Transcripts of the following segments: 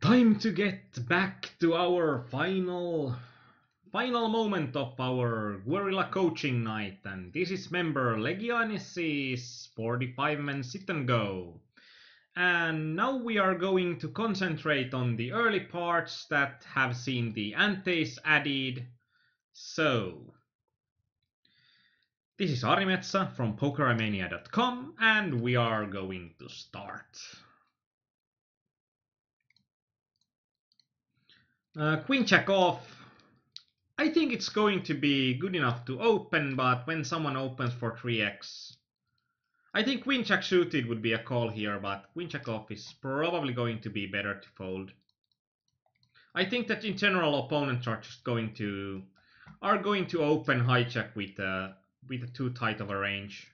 Time to get back to our final moment of our guerrilla coaching night, and this is member legianis 45-man sit and go. And now we are going to concentrate on the early parts that have seen the antes added. So, this is Aarnimetsa from pokermania.com, and we are going to start. Queen jack off. I think it's going to be good enough to open, but when someone opens for 3x, I think queen jack suited would be a call here, but queen jack off is probably going to be better to fold. I think that in general opponents are just going to open hijack with too tight of a range.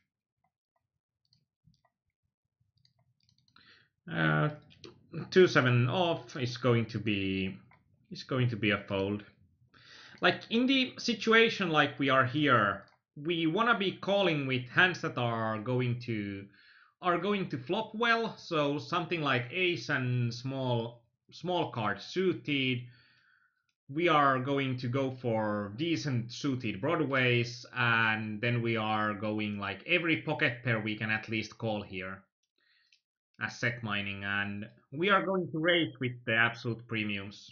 2-7 off is going to be a fold. Like in the situation like we are here, we want to be calling with hands that are going to flop well. So something like ace and small cards suited. We are going to go for decent suited broadways, and then we are going like every pocket pair we can at least call here as set mining, and we are going to raise with the absolute premiums.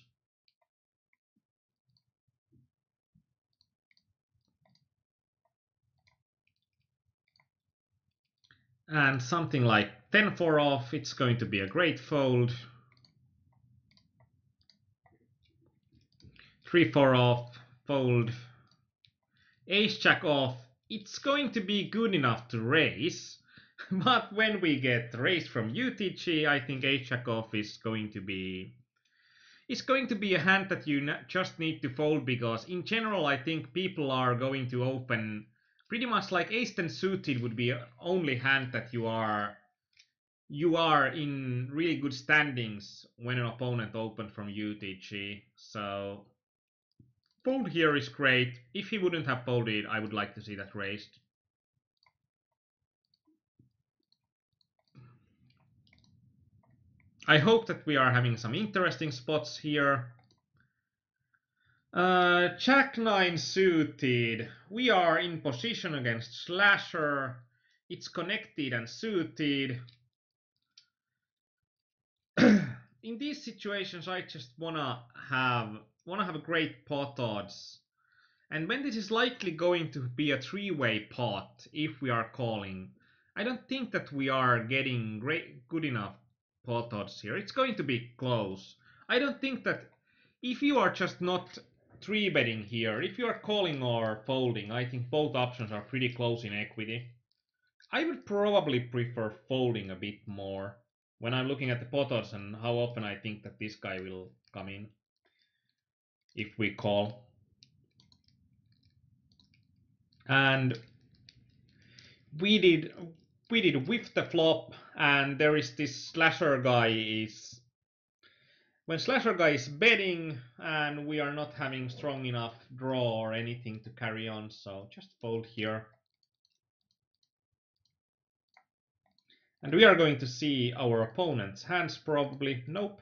And something like 10-4 off, it's going to be a great fold. 3-4 off, fold. Ace jack off, it's going to be good enough to raise. But when we get raised from UTG, I think ace jack off is going to be a hand that you just need to fold, because in general I think people are going to open pretty much like ace 10 suited would be only hand that you are in really good standings when an opponent opened from UTG. So fold here is great. If he wouldn't have folded, I would like to see that raised. I hope that we are having some interesting spots here. Jack 9 suited. We are in position against slasher. It's connected and suited. In these situations, I just wanna have great pot odds. And when this is likely going to be a three-way pot, if we are calling, I don't think that we are getting good enough pot odds here. It's going to be close. I don't think that if you are just not three betting here, if you are calling or folding, I think both options are pretty close in equity. I would probably prefer folding a bit more when I'm looking at the pot odds and how often I think that this guy will come in if we call. And we did whiff the flop, and there is this slasher guy is when slasher guy is betting and we are not having strong enough draw or anything to carry on, so just fold here. And we are going to see our opponent's hands probably. Nope.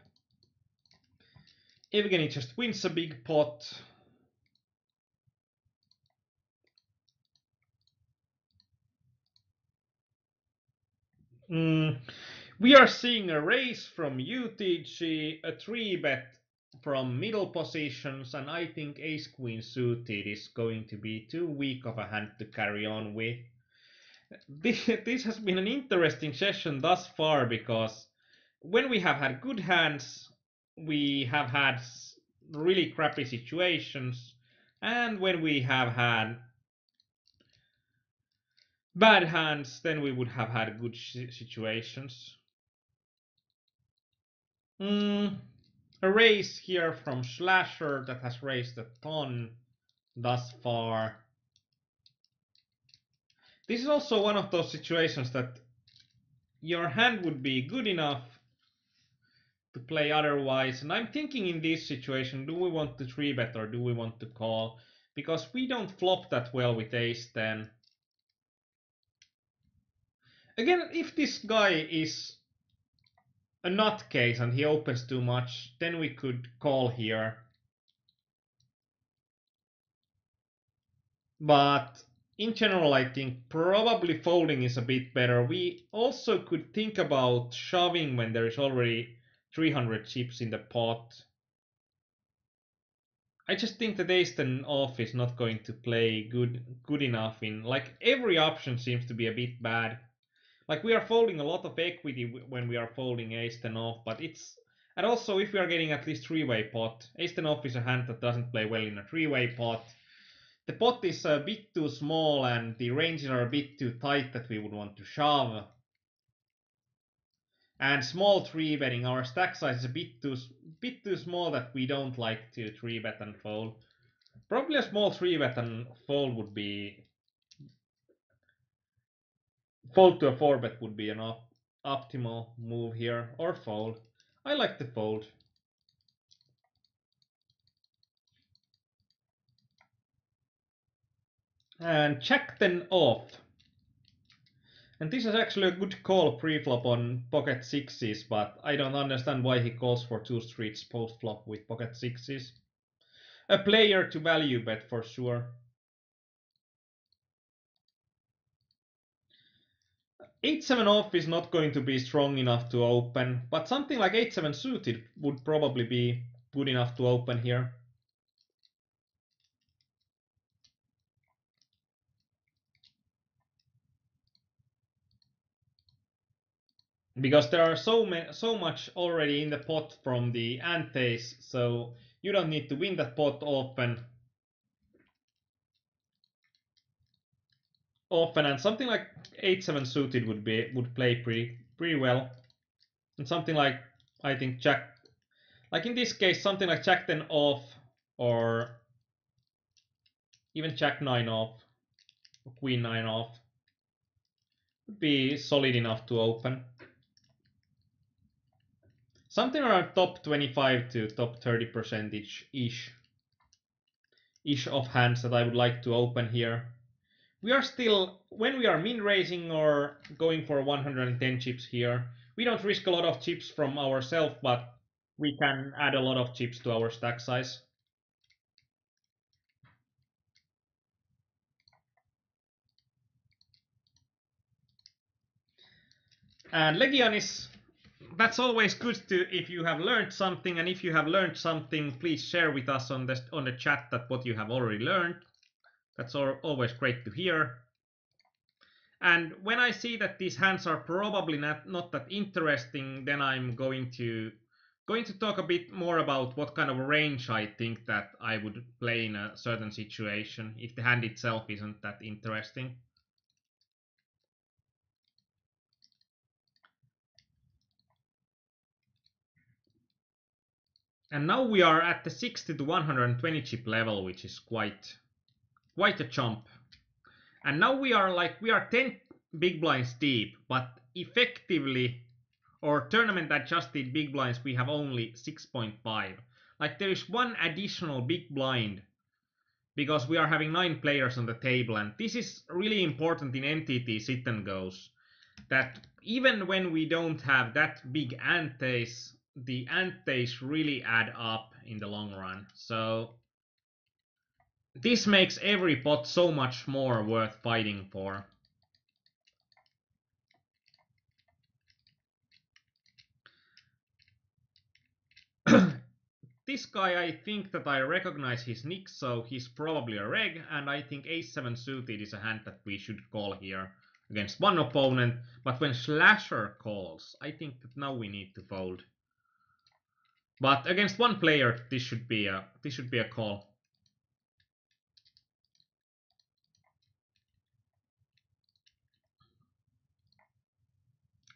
Evgeny just wins a big pot. We are seeing a raise from UTG, a 3-bet from middle positions, and I think ace queen suited is going to be too weak of a hand to carry on with. This has been an interesting session thus far, because when we have had good hands, we have had really crappy situations, and when we have had bad hands, then we would have had good situations. A raise here from Slasher that has raised a ton thus far. This is also one of those situations that your hand would be good enough to play otherwise. And I'm thinking in this situation, do we want to 3-bet or do we want to call? Because we don't flop that well with ace 10. Again, if this guy is a nutcase and he opens too much, then we could call here. But in general, I think probably folding is a bit better. We also could think about shoving when there is already 300 chips in the pot. I just think that ace-10 off is not going to play good enough in, like, every option seems to be a bit bad. Like, we are folding a lot of equity when we are folding ace-10 off, but it's, and also if we are getting at least three-way pot, ace-10 off is a hand that doesn't play well in a three-way pot. The pot is a bit too small and the ranges are a bit too tight that we would want to shove. And small 3-betting, our stack size is a bit too small that we don't like to 3-bet and fold. Probably a small 3-bet and fold would be, fold to a 4-bet would be an optimal move here, or fold. I like to fold. And check then off. And this is actually a good call pre-flop on pocket sixes, but I don't understand why he calls for two streets post-flop with pocket sixes. A player to value bet for sure. 8-7 off is not going to be strong enough to open, but something like 8-7 suited would probably be good enough to open here. Because there are so much already in the pot from the antes, so you don't need to win that pot often. And something like 8-7 suited would play pretty well. And something like, I think Jack, like in this case, something like Jack 10 off, or even Jack 9 off, or Queen 9 off, would be solid enough to open. Something around top 25 to top 30 percentage ish of hands that I would like to open here. We are still, when we are min raising or going for 110 chips here, we don't risk a lot of chips from ourselves, but we can add a lot of chips to our stack size. And legianis, that's always good to, if you have learned something, and if you have learned something, please share with us on the chat that what you have already learned. That's always great to hear. And when I see that these hands are probably not that interesting, then I'm going to talk a bit more about what kind of range I think that I would play in a certain situation if the hand itself isn't that interesting. And now we are at the 60 to 120 chip level, which is quite a jump. And now we are 10 big blinds deep, but effectively, or tournament adjusted big blinds, we have only 6.5. Like there is one additional big blind because we are having 9 players on the table, and this is really important in MTT sit and goes, that even when we don't have that big antes, the antes really add up in the long run. So this makes every pot so much more worth fighting for. This guy, I think that I recognize his nick, so he's probably a reg, and I think ace-7 suited is a hand that we should call here against one opponent, but when Slasher calls, I think that now we need to fold. But against one player, this should be a call.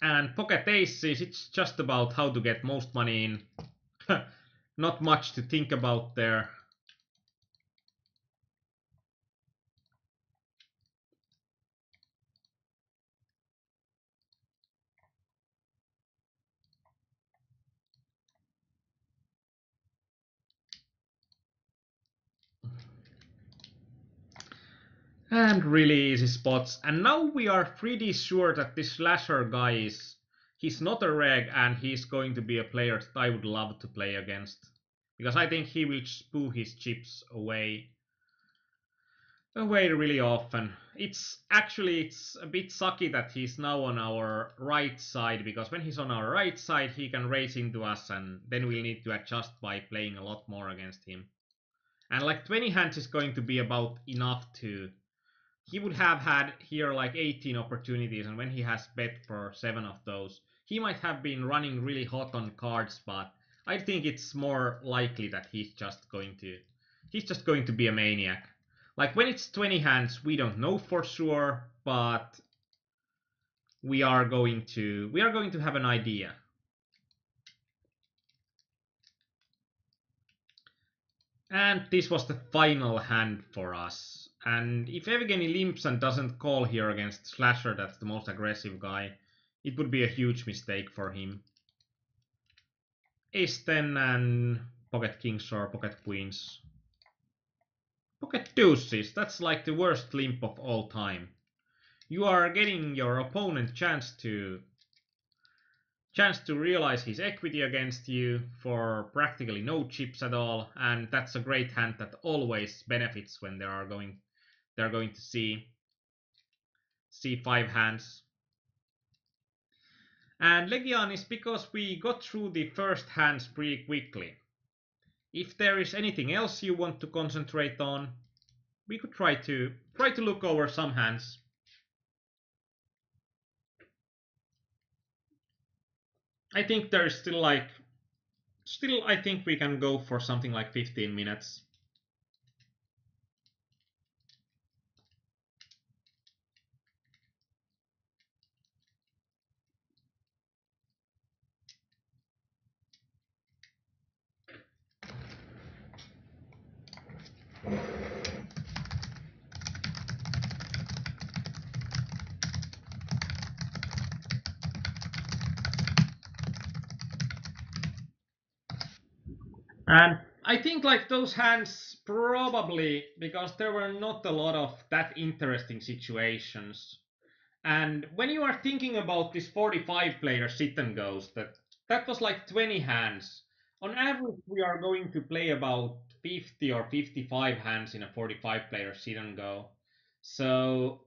And pocket aces, it's just about how to get most money in. Not much to think about there. And really easy spots. And now we are pretty sure that this Slasher guy is, he's not a reg, and he's going to be a player that I would love to play against. Because I think he will spoo his chips away really often. It's a bit sucky that he's now on our right side, because when he's on our right side he can race into us, and then we'll need to adjust by playing a lot more against him. And like 20 hands is going to be about enough to... He would have had here like 18 opportunities, and when he has bet for 7 of those, he might have been running really hot on cards, but I think it's more likely that he's just going to be a maniac. Like when it's 20 hands, we don't know for sure, but we are going to have an idea. And this was the final hand for us. And if Evgeny Limpson doesn't call here against Slasher, that's the most aggressive guy, it would be a huge mistake for him. Ace-10 and pocket kings or pocket queens. Pocket deuces, that's like the worst limp of all time. You are getting your opponent chance to realize his equity against you for practically no chips at all, and that's a great hand that always benefits when they're going to see 5 hands. And legianis, because we got through the first hands pretty quickly. If there is anything else you want to concentrate on, we could try to look over some hands. I think there's still I think we can go for something like 15 minutes. And I think like those hands probably, because there were not a lot of that interesting situations. And when you are thinking about this 45 player sit and goes, that was like 20 hands. On average, we are going to play about 50 or 55 hands in a 45 player sit and go. So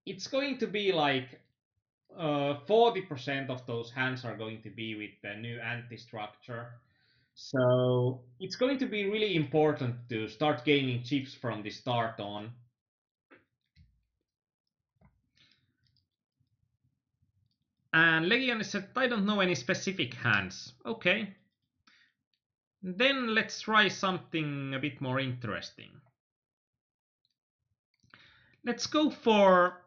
it's going to be like 40% of those hands are going to be with the new anti-structure. So it's going to be really important to start gaining chips from the start on. And Legion said, I don't know any specific hands. Okay. Then let's try something a bit more interesting. Let's go for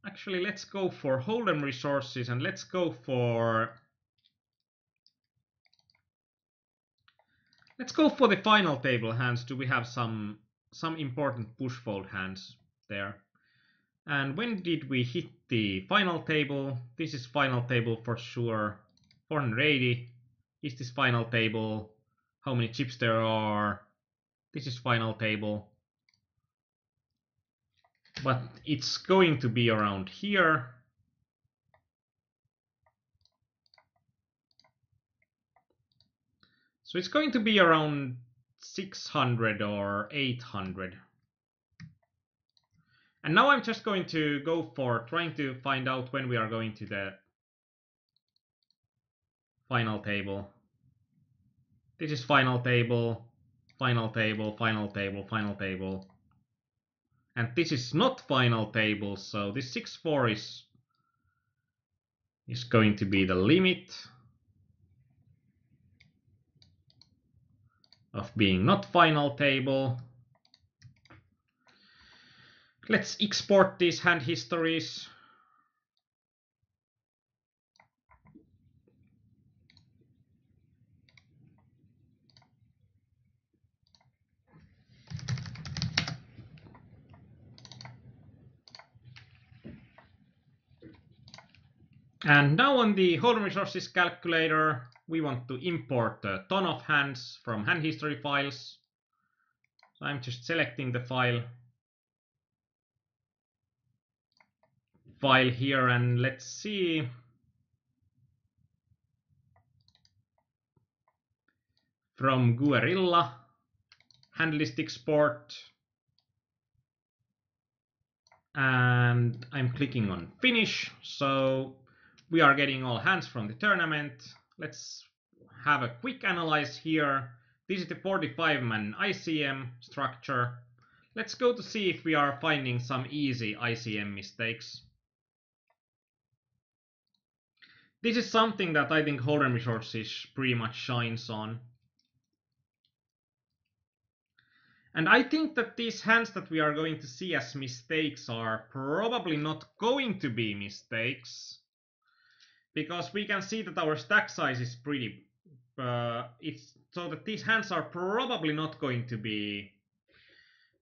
Hold'em resources, and let's go for the final table hands. Do we have some important push fold hands there? And when did we hit the final table? This is final table for sure. 480. Is this final table? How many chips there are? This is final table. But it's going to be around here. So it's going to be around 600 or 800. And now I'm just going to go for trying to find out when we are going to the final table. This is final table, final table, final table, final table. And this is not final table, so this 6-4 is going to be the limit of being not final table. Let's export these hand histories. And now on the Hold'em resources calculator, we want to import a ton of hands from hand history files. So I'm just selecting the file here, and let's see. from Guerrilla. Hand list export. And I'm clicking on finish. So we are getting all hands from the tournament. Let's have a quick analyze here. This is the 45-man ICM structure. Let's go to see if we are finding some easy ICM mistakes. This is something that I think Hold'em Resources pretty much shines on. And I think that these hands that we are going to see as mistakes are probably not going to be mistakes. Because we can see that our stack size is pretty... it's so that these hands are probably not going to be...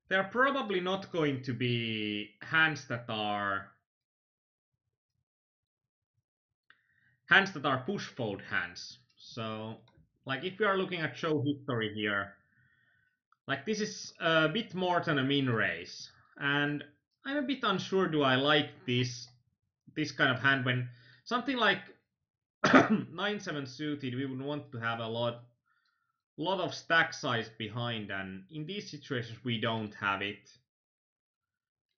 They're probably not going to be hands that are push fold hands. So, like if we are looking at show history here, like this is a bit more than a min raise, and I'm a bit unsure. Do I like this kind of hand when something like 9-7 suited? We would want to have a lot of stack size behind, and in these situations we don't have it.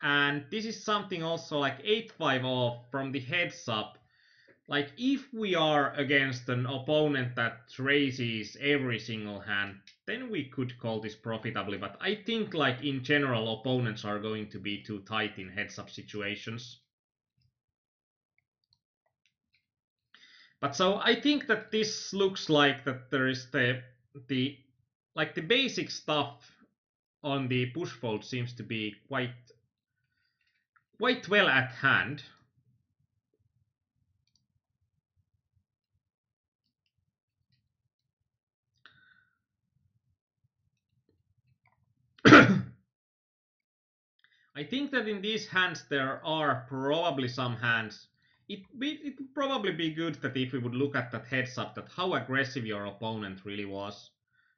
And this is something also like 8-5 off from the heads up. Like if we are against an opponent that raises every single hand, then we could call this profitably. But I think like in general opponents are going to be too tight in heads up situations. But so I think that this looks like that there is the like the basic stuff on the push fold seems to be quite well at hand. I think that in these hands there are probably some hands. It would probably be good that if we would look at that heads up, that how aggressive your opponent really was,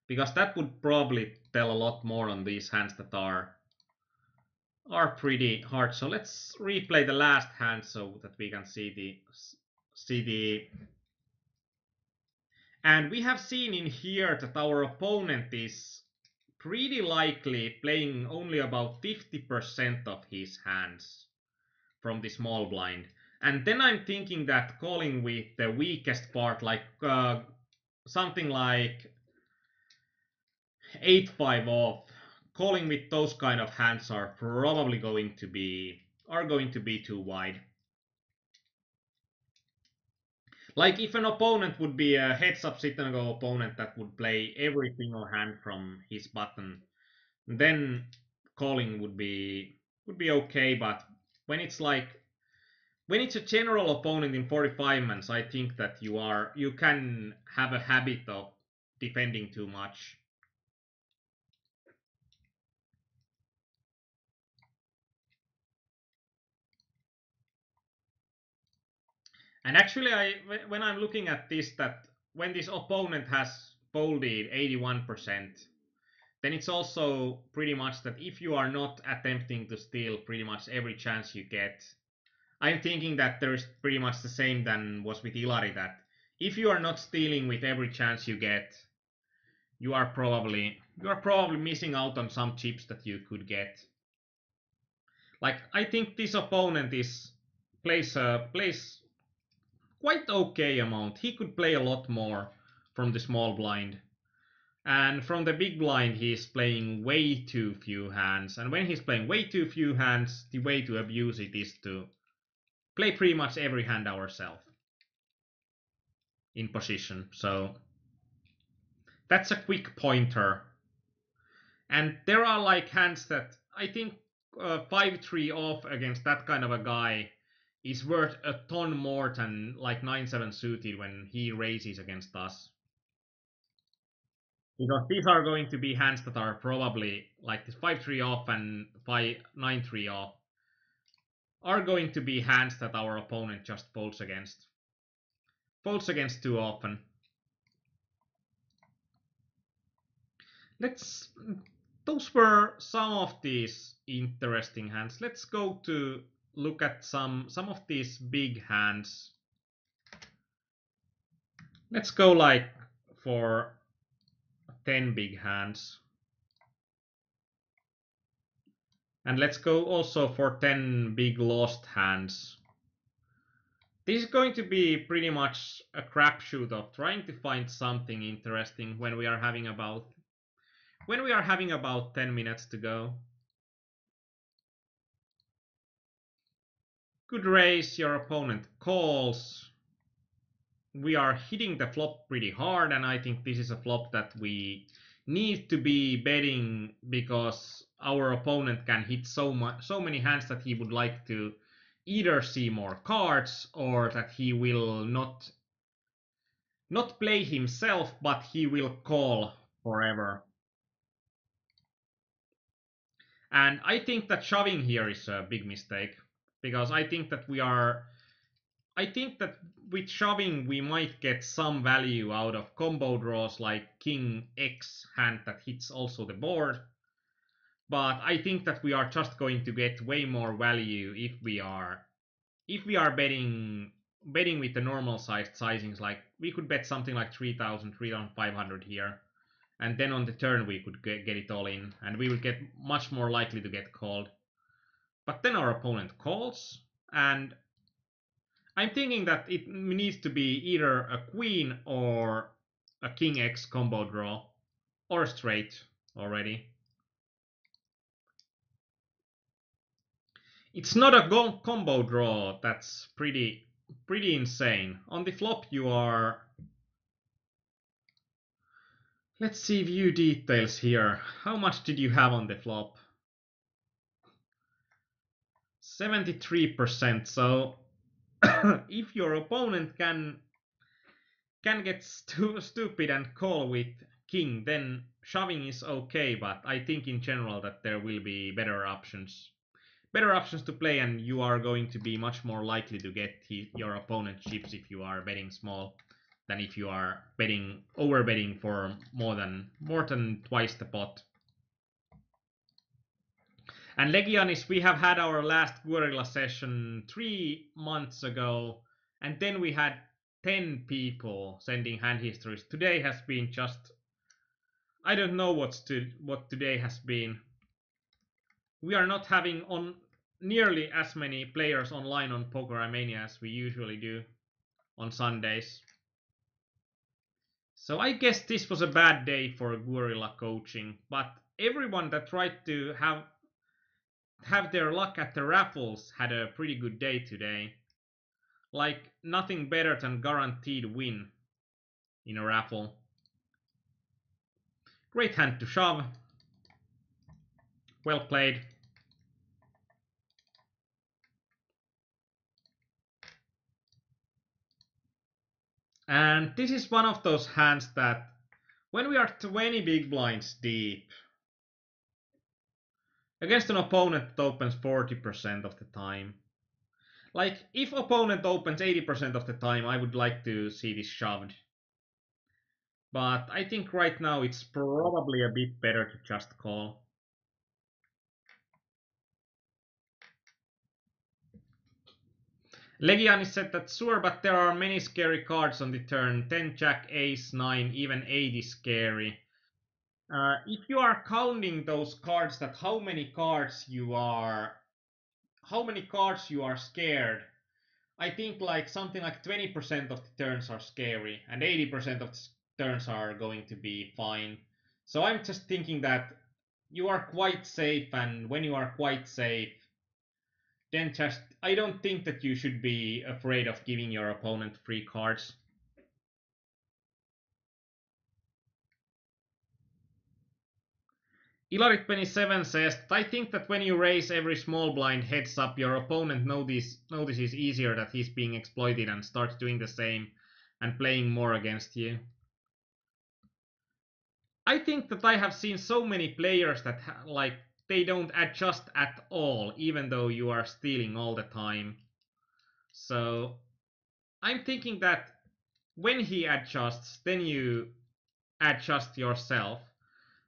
because that would probably tell a lot more on these hands that are pretty hard. So let's replay the last hand so that we can see the. And we have seen in here that our opponent is pretty likely playing only about 50% of his hands from the small blind. And then I'm thinking that calling with the weakest part, like something like 8-5 off, calling with those kind of hands are probably going to be too wide. Like if an opponent would be a heads up sit and go opponent that would play every single hand from his button, then calling would be okay. But when it's a general opponent in 45 mans, I think that you can have a habit of defending too much. And actually, when I'm looking at this, that when this opponent has folded 81%, then it's also pretty much that if you are not attempting to steal pretty much every chance you get, I'm thinking that there's pretty much the same than was with Ilari, that if you are not stealing with every chance you get, you are probably missing out on some chips that you could get. Like I think this opponent plays quite okay amount. He could play a lot more from the small blind. And from the big blind, he's playing way too few hands. And when he's playing way too few hands, the way to abuse it is to play pretty much every hand ourselves in position. So that's a quick pointer. And there are like hands that I think 5-3 off against that kind of a guy is worth a ton more than like 9-7 suited when he raises against us. Because these are going to be hands that are probably like this 5-3 off and 9-3 off are going to be hands that our opponent just folds against. Folds against too often. Let's. Those were some of these interesting hands. Let's go to look at some of these big hands. Let's go like for 10 big hands. And let's go also for 10 big lost hands. This is going to be pretty much a crapshoot of trying to find something interesting when we are having about 10 minutes to go. Good raise, your opponent calls. We are hitting the flop pretty hard, and I think this is a flop that we need to be betting because our opponent can hit so many hands that he would like to either see more cards or that he will not play himself, but he will call forever. And I think that shoving here is a big mistake because I think that with shoving we might get some value out of combo draws like King X hand that hits also the board. But I think that we are just going to get way more value if we are betting with the normal sized sizings. Like we could bet something like 3,000, 3,500 here, and then on the turn we could get it all in, and we would get much more likely to get called. But then our opponent calls, and I'm thinking that it needs to be either a queen or a king X combo draw, or straight already. It's not a combo draw. That's pretty insane. On the flop you are. Let's see view details here. How much did you have on the flop? 73%. So if your opponent can get stupid and call with king, then shoving is okay, but I think in general that there will be better options. Better options to play, and you are going to be much more likely to get your opponent chips if you are betting small than if you are over betting for more than twice the pot. And legianis, we have had our last Guerrilla session 3 months ago, and then we had 10 people sending hand histories. Today has been just, I don't know what today has been. We are not having on nearly as many players online on Pokeramania as we usually do on Sundays. So I guess this was a bad day for Guerrilla coaching, but everyone that tried to have their luck at the raffles had a pretty good day today. Like nothing better than guaranteed win in a raffle. Great hand to shove. Well played. And this is one of those hands that when we are 20 big blinds deep against an opponent that opens 40% of the time. Like if opponent opens 80% of the time, I would like to see this shoved. But I think right now it's probably a bit better to just call. Legianis said that sure, but there are many scary cards on the turn. 10, Jack, Ace, 9, even 8 is scary. If you are counting those cards, that how many cards you are scared, I think like something like 20% of the turns are scary and 80% of the turns are going to be fine. So I'm just thinking that you are quite safe, and when you are quite safe, then just I don't think that you should be afraid of giving your opponent free cards. Ilarit27 says, I think that when you raise every small blind heads up, your opponent notices easier that he's being exploited and starts doing the same and playing more against you. I think that I have seen so many players that like they don't adjust at all, even though you are stealing all the time. So I'm thinking that when he adjusts, then you adjust yourself.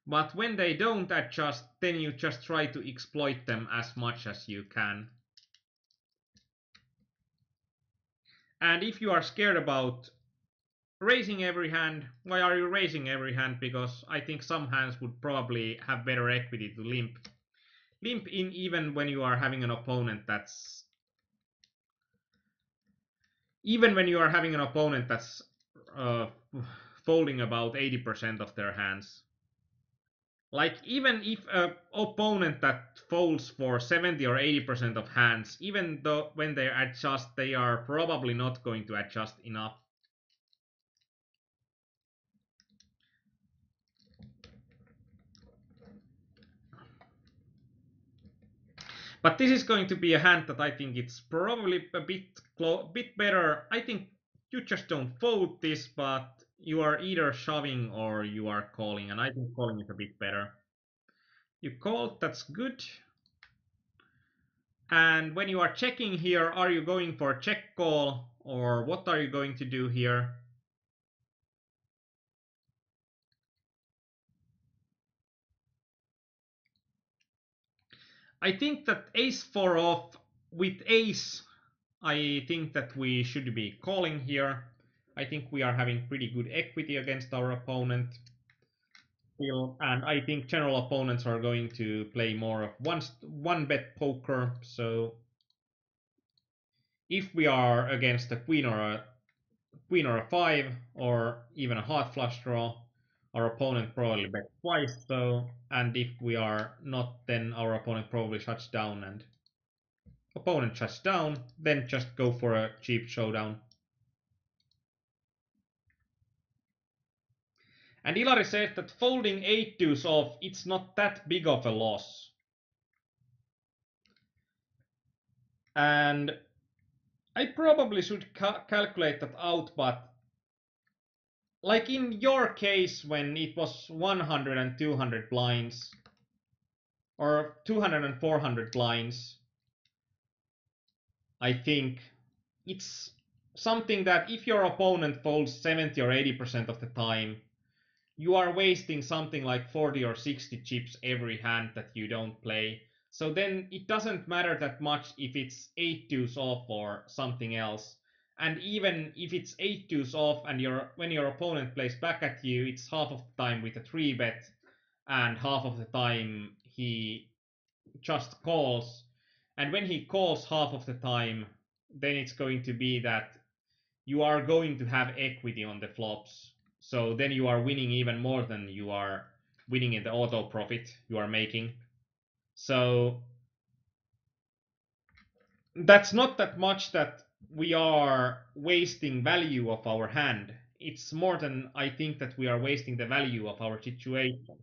But when they don't adjust, then you just try to exploit them as much as you can. And if you are scared about raising every hand. Why are you raising every hand? Because I think some hands would probably have better equity to limp in even when you are having an opponent that's even when you are having an opponent that's uh, folding about 80% of their hands. Like even if a opponent that folds for 70 or 80% of hands, even though when they adjust, they are probably not going to adjust enough. But this is going to be a hand that I think it's probably a bit better. I think you just don't fold this, but you are either shoving or you are calling, and I think calling is a bit better. You called, that's good. And when you are checking here, are you going for check call or what are you going to do here? I think that ace 4 off with ace, I think that we should be calling here. I think we are having pretty good equity against our opponent still, and I think general opponents are going to play more of one bet poker. So if we are against a queen or a five or even a heart flush draw, our opponent probably bets twice. So, and if we are not, then our opponent probably shuts down, and opponent shuts down, then just go for a cheap showdown. And Ilari said that folding 8 deuce off, it's not that big of a loss. And I probably should calculate that out, but like in your case when it was 100 and 200 blinds, or 200 and 400 blinds, I think it's something that if your opponent folds 70 or 80% of the time, you are wasting something like 40 or 60 chips every hand that you don't play. So then it doesn't matter that much if it's 8 deuce off or something else. And even if it's 8 deuce off and when your opponent plays back at you, it's half of the time with a 3 bet and half of the time he just calls. And when he calls half of the time, then it's going to be that you are going to have equity on the flops. So then you are winning even more than you are winning in the auto profit you are making. So that's not that much that we are wasting value of our hand. It's more than I think that we are wasting the value of our situation.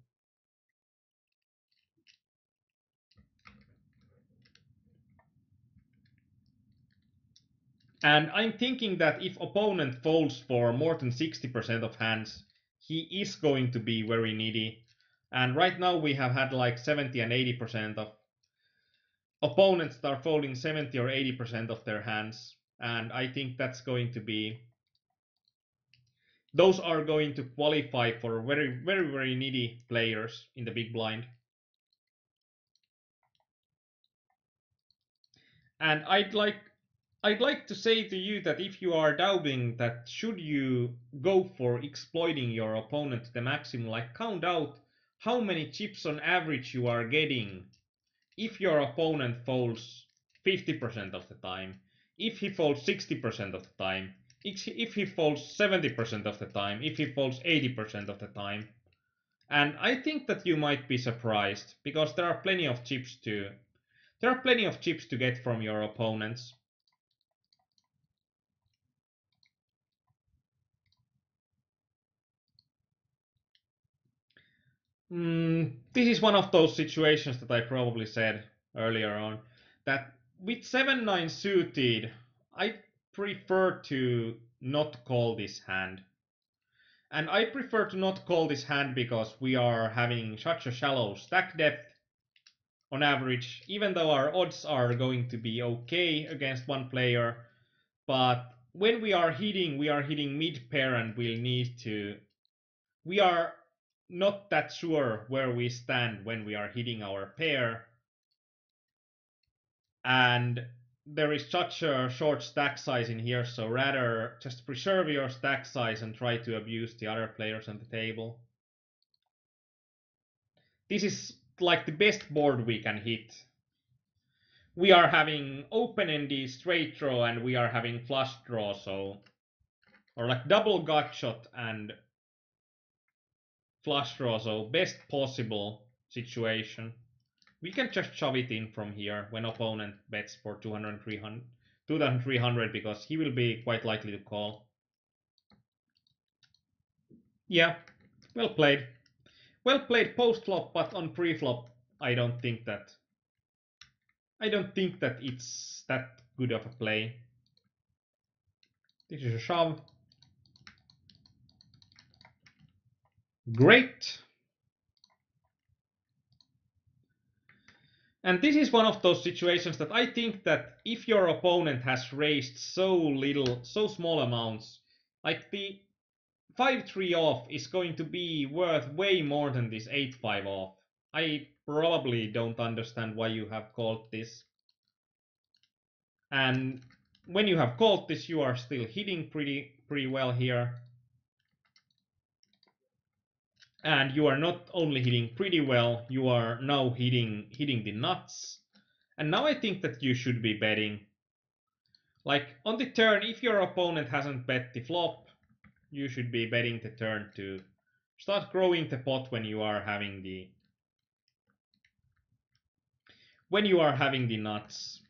And I'm thinking that if opponent folds for more than 60% of hands, he is going to be very needy. And right now we have had like 70 and 80% of opponents that are folding 70 or 80% of their hands. And I think that's going to be, those are going to qualify for very, very, very needy players in the big blind. And I'd like to say to you that if you are doubting that should you go for exploiting your opponent to the maximum, like count out how many chips on average you are getting if your opponent folds 50% of the time, if he folds 60% of the time, if he folds 70% of the time, if he folds 80% of the time. And I think that you might be surprised because there are plenty of chips to get from your opponents. This is one of those situations that I probably said earlier on that with 7-9 suited, I prefer to not call this hand. And I prefer to not call this hand because we are having such a shallow stack depth on average, even though our odds are going to be okay against one player. But when we are hitting mid pair and we'll need to. We are not that sure where we stand when we are hitting our pair. And there is such a short stack size in here, so rather just preserve your stack size and try to abuse the other players on the table. This is like the best board we can hit. We are having open-ended straight draw and we are having flush draw, so or like double gut shot and flush draw, so best possible situation. We can just shove it in from here when opponent bets for 2,300 because he will be quite likely to call. Yeah, well played. Well played post-flop, but on pre-flop, I don't think that it's that good of a play. This is a shove. Great. And this is one of those situations that I think that if your opponent has raised so little, so small amounts, like the 5-3 off is going to be worth way more than this 8-5 off. I probably don't understand why you have called this. And when you have called this, you are still hitting pretty well here. And you are not only hitting pretty well, you are now hitting the nuts. And now I think that you should be betting. Like on the turn, if your opponent hasn't bet the flop, you should be betting the turn to start growing the pot when you are having the nuts.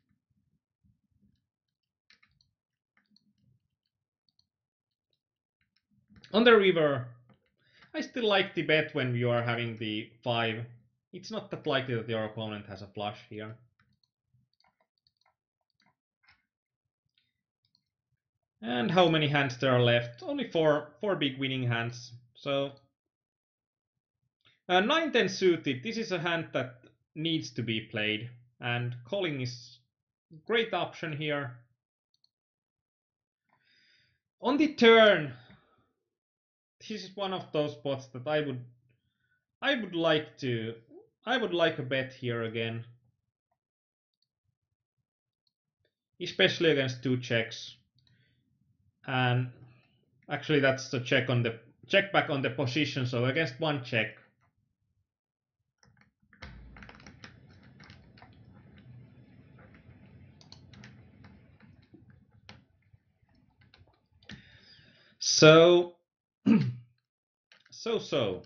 On the river, I still like the bet when you are having the 5. It's not that likely that your opponent has a flush here. And how many hands there are left? Only four big winning hands. So 9-10 suited. This is a hand that needs to be played, and calling is a great option here. On the turn, this is one of those spots that I would like a bet here again, especially against 2 checks. And actually, that's the check back on the position. So against 1 check. So so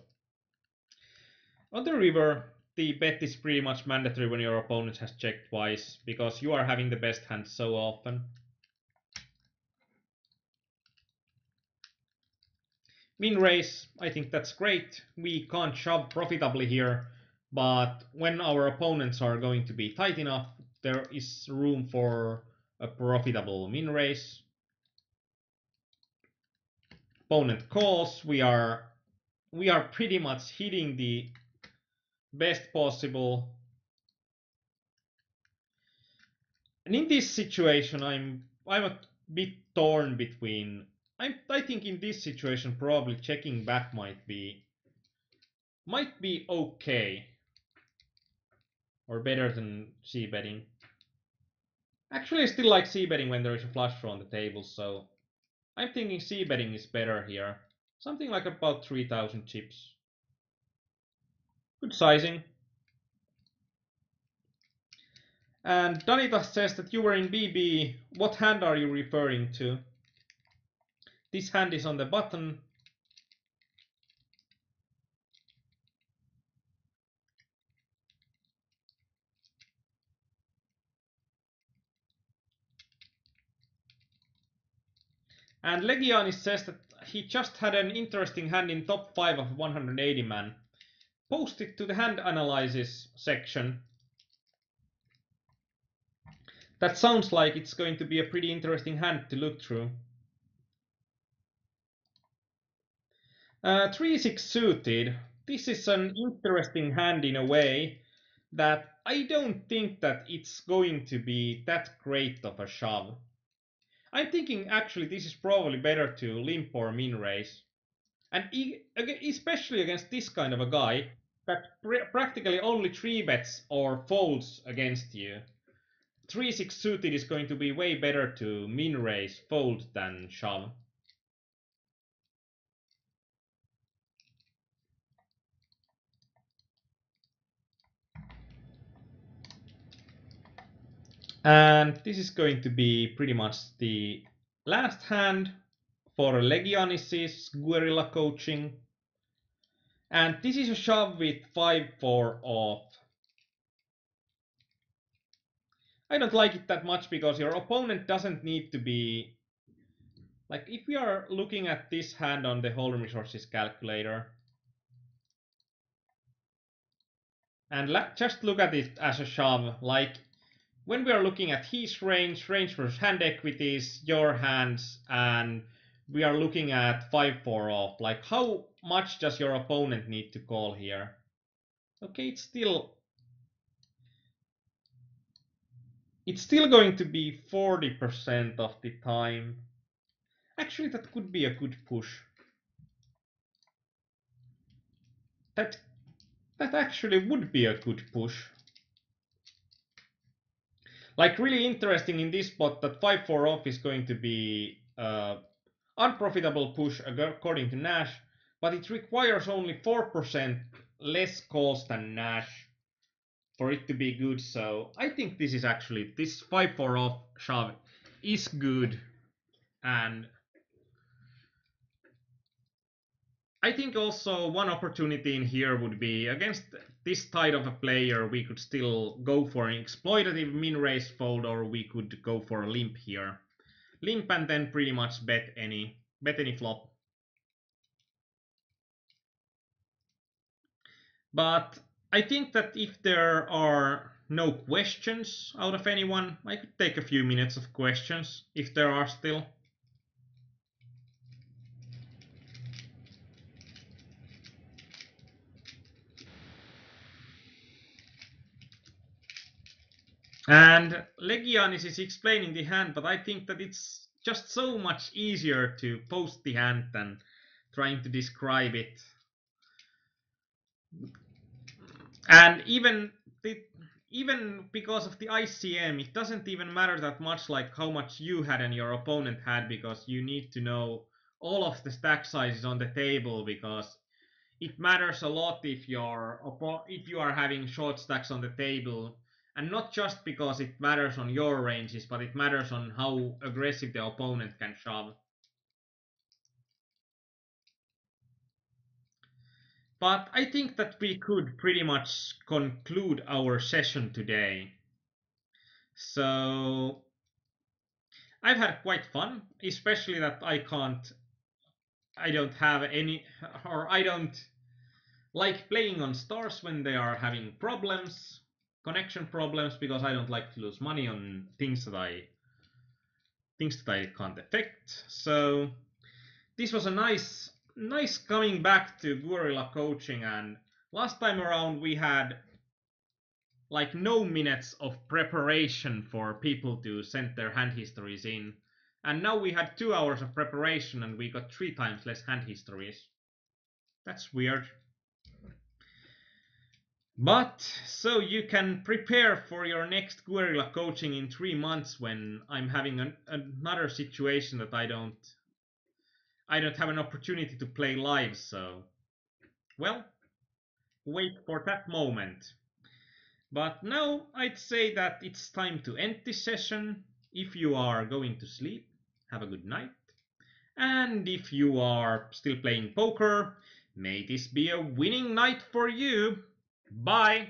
on the river, the bet is pretty much mandatory when your opponent has checked twice because you are having the best hand so often. Min raise, I think that's great. We can't shove profitably here, but when our opponents are going to be tight enough, there is room for a profitable min raise. Opponent calls, we are pretty much hitting the best possible. And in this situation, I'm a bit torn between. I think in this situation probably checking back might be okay, or better than c betting. Actually, I still like c betting when there is a flush draw on the table, so I'm thinking c betting is better here. Something like about 3,000 chips. Good sizing. And Danita says that you were in BB. What hand are you referring to? This hand is on the button. And Legianis says that he just had an interesting hand in top 5 of 180 man. Post it to the hand analysis section. That sounds like it's going to be a pretty interesting hand to look through. 3-6 suited. This is an interesting hand in a way that I don't think that it's going to be that great of a shove. I'm thinking actually this is probably better to limp or min raise. And especially against this kind of a guy that practically only 3 bets or folds against you. 3-6 suited is going to be way better to min raise fold than shove. And this is going to be pretty much the last hand for Legianis' guerrilla coaching. And this is a shove with 5-4 off. I don't like it that much because your opponent doesn't need to be... Like, if we are looking at this hand on the Hold'em Resources calculator, and just look at it as a shove, like, when we are looking at his range versus hand equities, your hands, and we are looking at 5-4 off, like, how much does your opponent need to call here? Okay, it's still going to be 40% of the time. Actually, that could be a good push. That actually would be a good push. Like, really interesting in this spot that 5-4 off is going to be unprofitable push according to Nash, but it requires only 4% less calls than Nash for it to be good. So I think this is actually, this 5-4 off shove is good. And I think also one opportunity in here would be against this type of a player, we could still go for an exploitative min raise fold, or we could go for a limp here. Limp and then pretty much bet any flop. But I think that if there are no questions out of anyone, I could take a few minutes of questions, if there are still. And Legianis is explaining the hand, but I think that it's just so much easier to post the hand than trying to describe it. And even because of the ICM, it doesn't even matter that much like how much you had and your opponent had, because you need to know all of the stack sizes on the table, because it matters a lot if you are having short stacks on the table, and not just because it matters on your ranges, but it matters on how aggressive the opponent can shove. But I think that we could pretty much conclude our session today. So I've had quite fun, especially that I don't have any, or I don't like playing on stars when they are having problems, connection problems, because I don't like to lose money on things that I can't affect. So this was a nice coming back to guerrilla coaching, and last time around we had like no minutes of preparation for people to send their hand histories in. And now we had 2 hours of preparation and we got 3 times less hand histories. That's weird. But so you can prepare for your next guerrilla coaching in 3 months when I'm having another situation that I don't have an opportunity to play live. So, well, wait for that moment. But now I'd say that it's time to end this session. If you are going to sleep, have a good night. And if you are still playing poker, may this be a winning night for you. Bye!